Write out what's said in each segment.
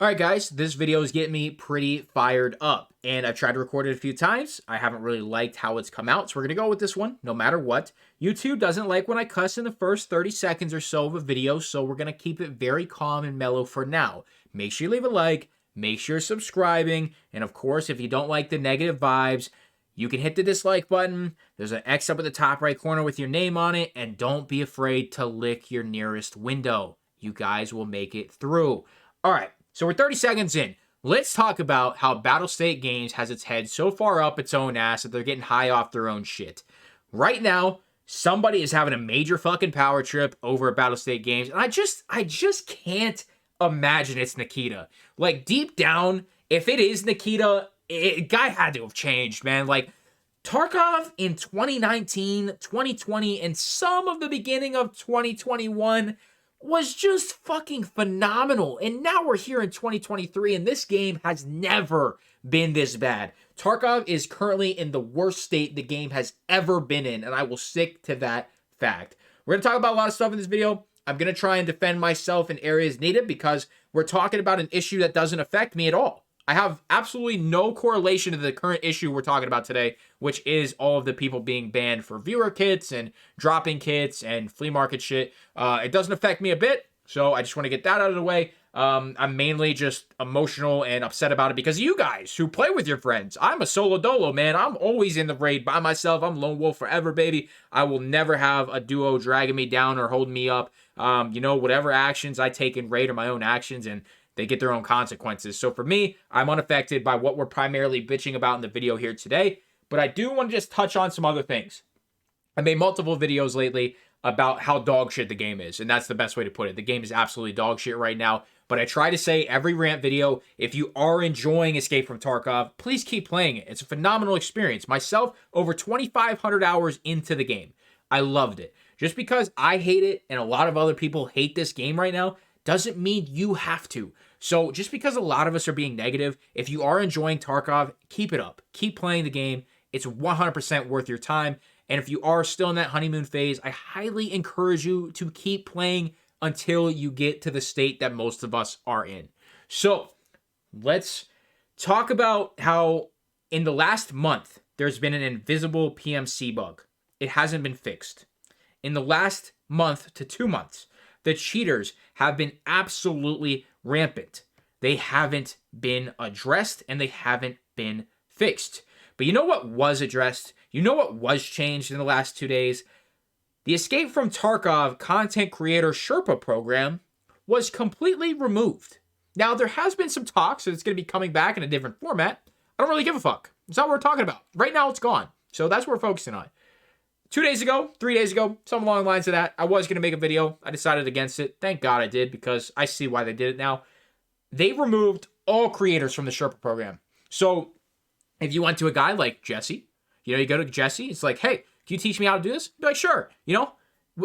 All right, guys, this video is getting me pretty fired up, and I've tried to record it a few times. I haven't really liked how it's come out, so we're going to go with this one no matter what. YouTube doesn't like when I cuss in the first 30 seconds or so of a video, so we're going to keep it very calm and mellow for now. Make sure you leave a like, make sure you're subscribing, and of course, if you don't like the negative vibes, you can hit the dislike button. There's an X up at the top right corner with your name on it, and don't be afraid to lick your nearest window. You guys will make it through. All right. So we're 30 seconds in. Let's talk about how Battlestate Games has its head so far up its own ass that they're getting high off their own shit. Right now, somebody is having a major fucking power trip over at Battlestate Games, and I just can't imagine it's Nikita. Like, deep down, if it is Nikita, guy had to have changed, man. Like, Tarkov in 2019, 2020, and some of the beginning of 2021 was just fucking phenomenal. And now we're here in 2023, and this game has never been this bad. Tarkov is currently in the worst state the game has ever been in, and I will stick to that fact. We're going to talk about a lot of stuff in this video. I'm going to try and defend myself in areas needed because we're talking about an issue that doesn't affect me at all. I have absolutely no correlation to the current issue we're talking about today, which is all of the people being banned for viewer kits and dropping kits and flea market shit. It doesn't affect me a bit, so I just want to get that out of the way. I'm mainly just emotional and upset about it because of you guys who play with your friends. I'm a solo dolo, man. I'm always in the raid by myself. I'm lone wolf forever, baby. I will never have a duo dragging me down or holding me up. Whatever actions I take in raid are my own actions, and they get their own consequences. So for me, I'm unaffected by what we're primarily bitching about in the video here today. But I do want to just touch on some other things. I made multiple videos lately about how dog shit the game is. And that's the best way to put it. The game is absolutely dog shit right now. But I try to say every rant video, if you are enjoying Escape from Tarkov, please keep playing it. It's a phenomenal experience. Myself, over 2,500 hours into the game. I loved it. Just because I hate it and a lot of other people hate this game right now doesn't mean you have to. So just because a lot of us are being negative, if you are enjoying Tarkov, keep it up. Keep playing the game. It's 100% worth your time. And if you are still in that honeymoon phase, I highly encourage you to keep playing until you get to the state that most of us are in. So let's talk about how in the last month, there's been an invisible PMC bug. It hasn't been fixed. In the last month to 2 months, the cheaters have been absolutely rampant. They haven't been addressed and they haven't been fixed. But you know what was addressed? You know what was changed in the last 2 days? The Escape from Tarkov content creator Sherpa program was completely removed. Now, there has been some talks that it's going to be coming back in a different format. I don't really give a fuck. It's not what we're talking about. Right now, it's gone. So that's what we're focusing on. 2 days ago, 3 days ago, something along the lines of that, I was going to make a video. I decided against it. Thank God I did, because I see why they did it now. They removed all creators from the Sherpa program. So if you went to a guy like Jesse, you go to Jesse, it's like, hey, can you teach me how to do this? Be like, sure.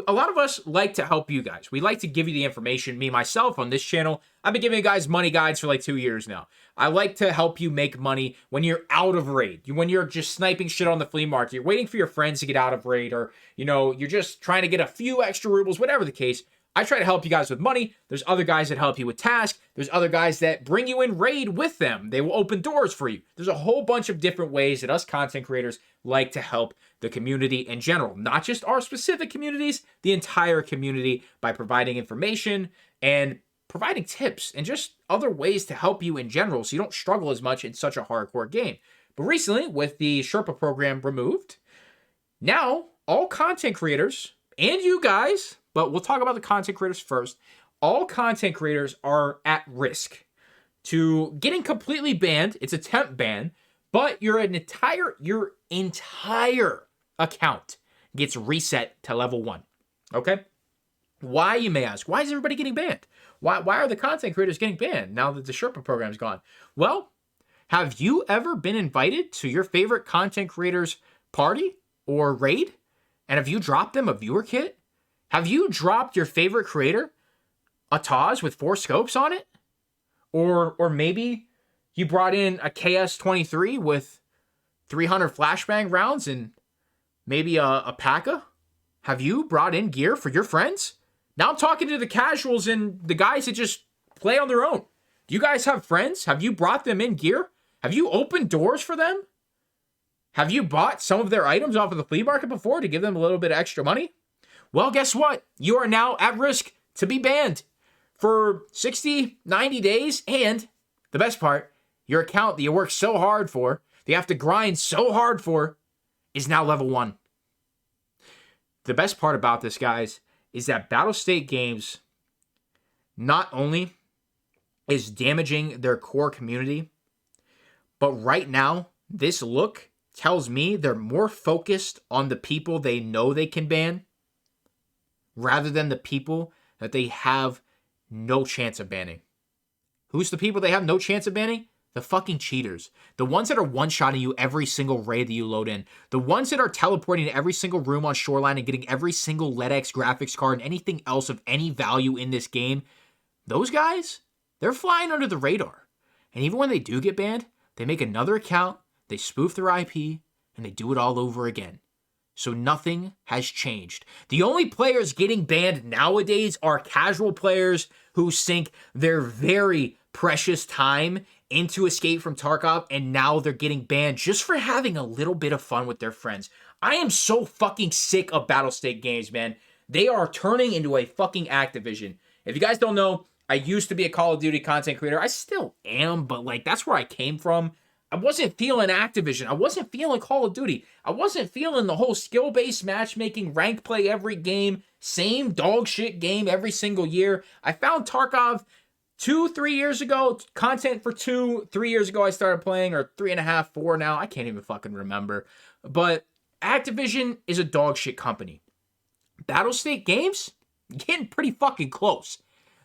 A lot of us like to help you guys. We like to give you the information. Me, myself, on this channel, I've been giving you guys money guides for like 2 years now. I like to help you make money when you're out of raid. When you're just sniping shit on the flea market. You're waiting for your friends to get out of raid, or, you're just trying to get a few extra rubles, whatever the case. I try to help you guys with money. There's other guys that help you with tasks. There's other guys that bring you in raid with them. They will open doors for you. There's a whole bunch of different ways that us content creators like to help the community in general. Not just our specific communities, the entire community, by providing information and providing tips and just other ways to help you in general so you don't struggle as much in such a hardcore game. But recently, with the Sherpa program removed, now all content creators, and you guys, but we'll talk about the content creators first. All content creators are at risk to getting completely banned. It's a temp ban, but your entire account gets reset to level 1. Okay? Why, you may ask? Why is everybody getting banned? Why are the content creators getting banned now that the Sherpa program's gone? Well, have you ever been invited to your favorite content creator's party or raid? And have you dropped them a viewer kit? Have you dropped your favorite creator a Acez with 4 scopes on it? Or maybe you brought in a KS-23 with 300 flashbang rounds and maybe a P.A.C.A? Have you brought in gear for your friends? Now I'm talking to the casuals and the guys that just play on their own. You guys have friends? Have you brought them in gear? Have you opened doors for them? Have you bought some of their items off of the flea market before to give them a little bit of extra money? Well, guess what? You are now at risk to be banned for 60, 90 days. And the best part, your account that you worked so hard for, that you have to grind so hard for, is now level 1. The best part about this, guys, is that Battlestate Games not only is damaging their core community, but right now, this look tells me they're more focused on the people they know they can ban rather than the people that they have no chance of banning. Who's the people they have no chance of banning? The fucking cheaters. The ones that are one-shotting you every single raid that you load in. The ones that are teleporting to every single room on Shoreline and getting every single LEDX graphics card and anything else of any value in this game. Those guys, they're flying under the radar. And even when they do get banned, they make another account, they spoof their IP, and they do it all over again. So nothing has changed. The only players getting banned nowadays are casual players who sink their very precious time into Escape from Tarkov, and now they're getting banned just for having a little bit of fun with their friends. I am so fucking sick of Battlestate Games, man. They are turning into a fucking Activision. If you guys don't know, I used to be a Call of Duty content creator. I still am, but like that's where I came from. I wasn't feeling Activision. I wasn't feeling Call of Duty. I wasn't feeling the whole skill-based matchmaking, rank play every game, same dog shit game every single year. I found Tarkov 2-3 years ago, content for 2-3 years ago I started playing, or 3.5, 4 now. I can't even fucking remember. But Activision is a dog shit company. Battlestate Games, getting pretty fucking close.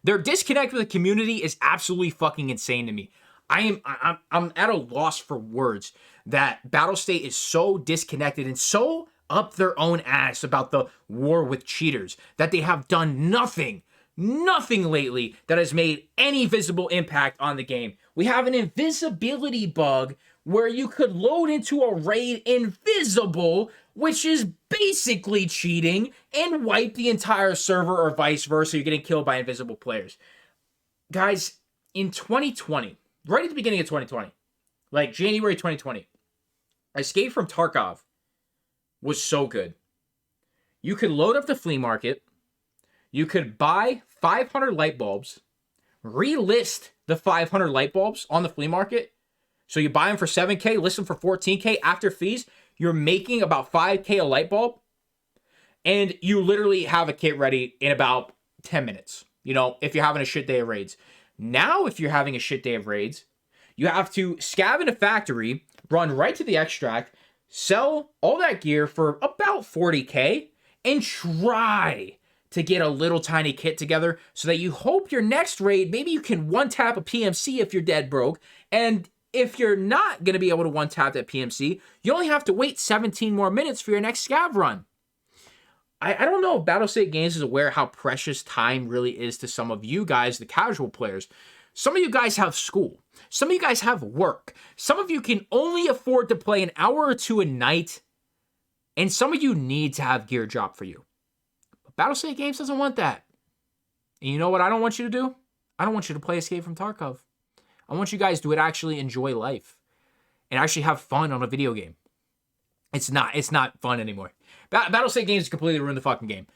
Their disconnect with the community is absolutely fucking insane to me. I'm at a loss for words that Battlestate is so disconnected and so up their own ass about the war with cheaters that they have done nothing lately that has made any visible impact on the game. We have an invisibility bug where you could load into a raid invisible, which is basically cheating, and wipe the entire server or vice versa. You're getting killed by invisible players. Guys, in 2020, right at the beginning of 2020, like January 2020, Escape from Tarkov was so good. You could load up the flea market, you could buy 500 light bulbs, relist the 500 light bulbs on the flea market. So you buy them for 7K, list them for 14K after fees. You're making about 5K a light bulb, and you literally have a kit ready in about 10 minutes. You know, if you're having a shit day of raids. Now, if you're having a shit day of raids, you have to scab in a factory, run right to the extract, sell all that gear for about 40K, and try to get a little tiny kit together so that you hope your next raid, maybe you can one-tap a PMC if you're dead broke, and if you're not going to be able to one-tap that PMC, you only have to wait 17 more minutes for your next scab run. I don't know if Battlestate Games is aware how precious time really is to some of you guys, the casual players. Some of you guys have school. Some of you guys have work. Some of you can only afford to play an hour or two a night. And some of you need to have gear drop for you. But Battlestate Games doesn't want that. And you know what I don't want you to do? I don't want you to play Escape from Tarkov. I want you guys to actually enjoy life and actually have fun on a video game. It's not fun anymore. Battlestate Games completely ruined the fucking game.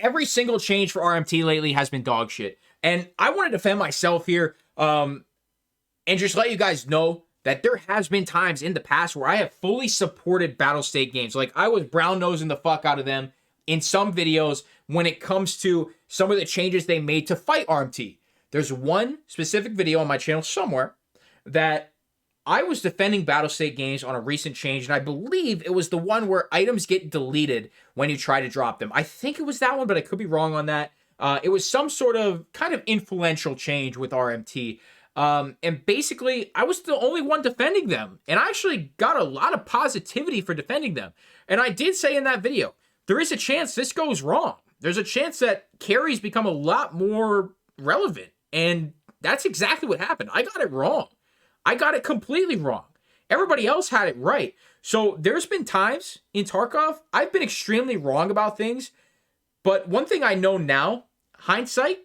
Every single change for RMT lately has been dog shit. And I want to defend myself here and just let you guys know that there has been times in the past where I have fully supported Battlestate Games. Like, I was brown-nosing the fuck out of them in some videos when it comes to some of the changes they made to fight RMT. There's one specific video on my channel somewhere that I was defending Battlestate Games on a recent change, and I believe it was the one where items get deleted when you try to drop them. I think it was that one, but I could be wrong on that. It was some sort of kind of influential change with RMT. And basically, I was the only one defending them. And I actually got a lot of positivity for defending them. And I did say in that video, there is a chance this goes wrong. There's a chance that carries become a lot more relevant. And that's exactly what happened. I got it wrong. I got it completely wrong. Everybody else had it right. So there's been times in Tarkov, I've been extremely wrong about things. But one thing I know now, hindsight,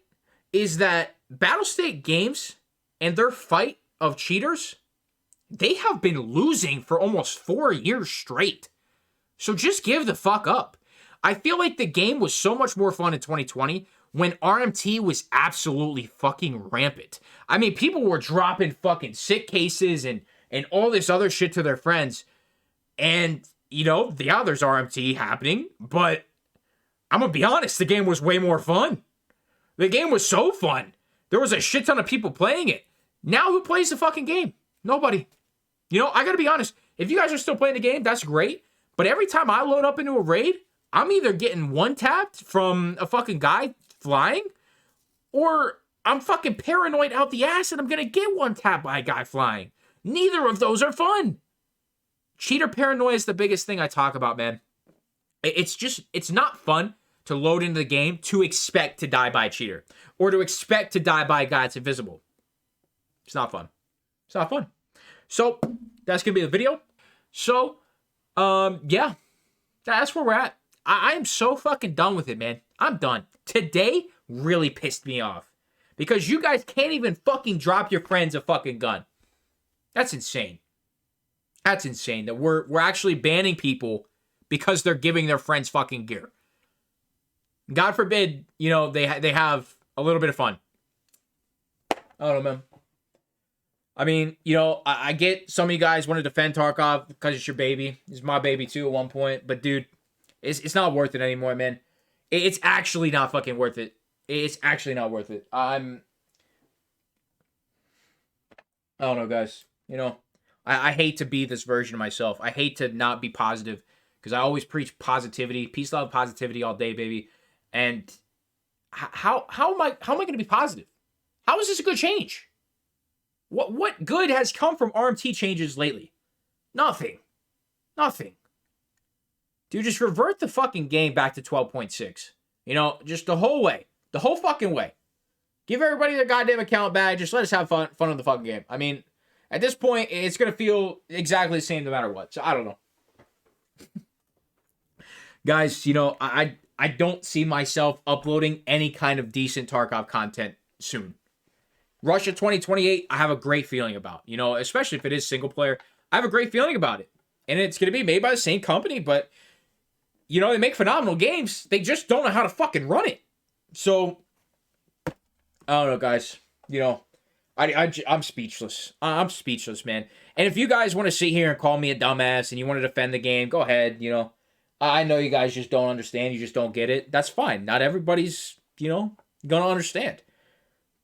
is that Battlestate Games and their fight of cheaters, they have been losing for almost 4 years straight. So just give the fuck up. I feel like the game was so much more fun in 2020 when RMT was absolutely fucking rampant. I mean, people were dropping fucking sick cases and all this other shit to their friends. And, you know, yeah, there's RMT happening, but I'm gonna be honest, the game was way more fun. The game was so fun. There was a shit ton of people playing it. Now who plays the fucking game? Nobody. You know, I gotta be honest. If you guys are still playing the game, that's great. But every time I load up into a raid, I'm either getting one-tapped from a fucking guy flying, or I'm fucking paranoid out the ass and I'm gonna get one-tapped by a guy flying. Neither of those are fun. Cheater paranoia is the biggest thing I talk about, man. It's not fun to load into the game to expect to die by a cheater or to expect to die by a guy that's invisible. It's not fun. It's not fun. So that's gonna be the video. So, yeah, that's where we're at. I am so fucking done with it, man. I'm done. Today really pissed me off because you guys can't even fucking drop your friends a fucking gun. That's insane. That's insane that we're actually banning people because they're giving their friends fucking gear. God forbid, you know, they have a little bit of fun. I don't know, man. I mean, you know, I get some of you guys want to defend Tarkov because it's your baby. It's my baby too at one point. But dude, it's not worth it anymore, man. It's actually not fucking worth it. It's actually not worth it. I don't know, guys. You know, I hate to be this version of myself. I hate to not be positive because I always preach positivity, peace, love, positivity all day, baby. And how am I going to be positive? How is this a good change? What good has come from RMT changes lately? Nothing. Nothing. Dude, just revert the fucking game back to 12.6. You know, just the whole way. The whole fucking way. Give everybody their goddamn account back. Just let us have fun on the fucking game. I mean, at this point, it's going to feel exactly the same no matter what. So, I don't know. Guys, you know, I don't see myself uploading any kind of decent Tarkov content soon. Russia 2028, I have a great feeling about. You know, especially if it is single player. I have a great feeling about it. And it's going to be made by the same company, but, you know, they make phenomenal games. They just don't know how to fucking run it. So, I don't know, guys. You know, I'm speechless. I'm speechless, man. And if you guys want to sit here and call me a dumbass and you want to defend the game, go ahead, you know. I know you guys just don't understand. You just don't get it. That's fine. Not everybody's, you know, going to understand.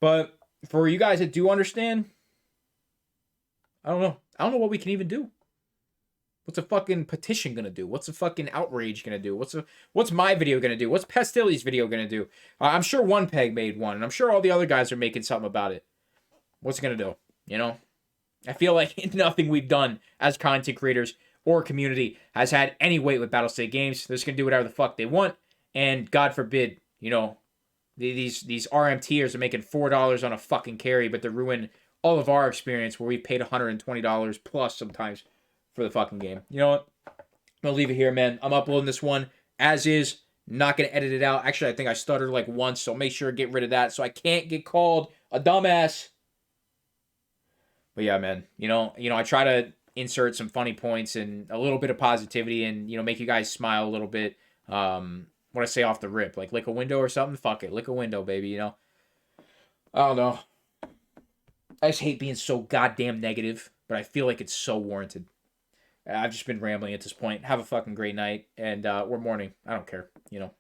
But for you guys that do understand, I don't know. I don't know what we can even do. What's a fucking petition gonna do? What's a fucking outrage gonna do? What's my video gonna do? What's Pastilli's video gonna do? I'm sure One Peg made one, and I'm sure all the other guys are making something about it. What's it gonna do? You know? I feel like nothing we've done as content creators or community has had any weight with Battlestate Games. They're just gonna do whatever the fuck they want, and God forbid, you know, these RMTers are making $4 on a fucking carry, but they ruin all of our experience where we paid $120 plus sometimes for the fucking game. You know what? I'm gonna leave it here, man. I'm uploading this one as is. Not gonna edit it out. Actually, I think I stuttered like once, so make sure to get rid of that so I can't get called a dumbass. But yeah, man. You know, I try to insert some funny points and a little bit of positivity and, you know, make you guys smile a little bit. What I say off the rip, like lick a window or something. Fuck it, lick a window, baby. You know. I don't know. I just hate being so goddamn negative, but I feel like it's so warranted. I've just been rambling at this point. Have a fucking great night, and we're mourning. I don't care, you know.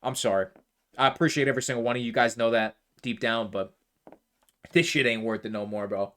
I'm sorry. I appreciate every single one of you guys know that deep down, but this shit ain't worth it no more, bro.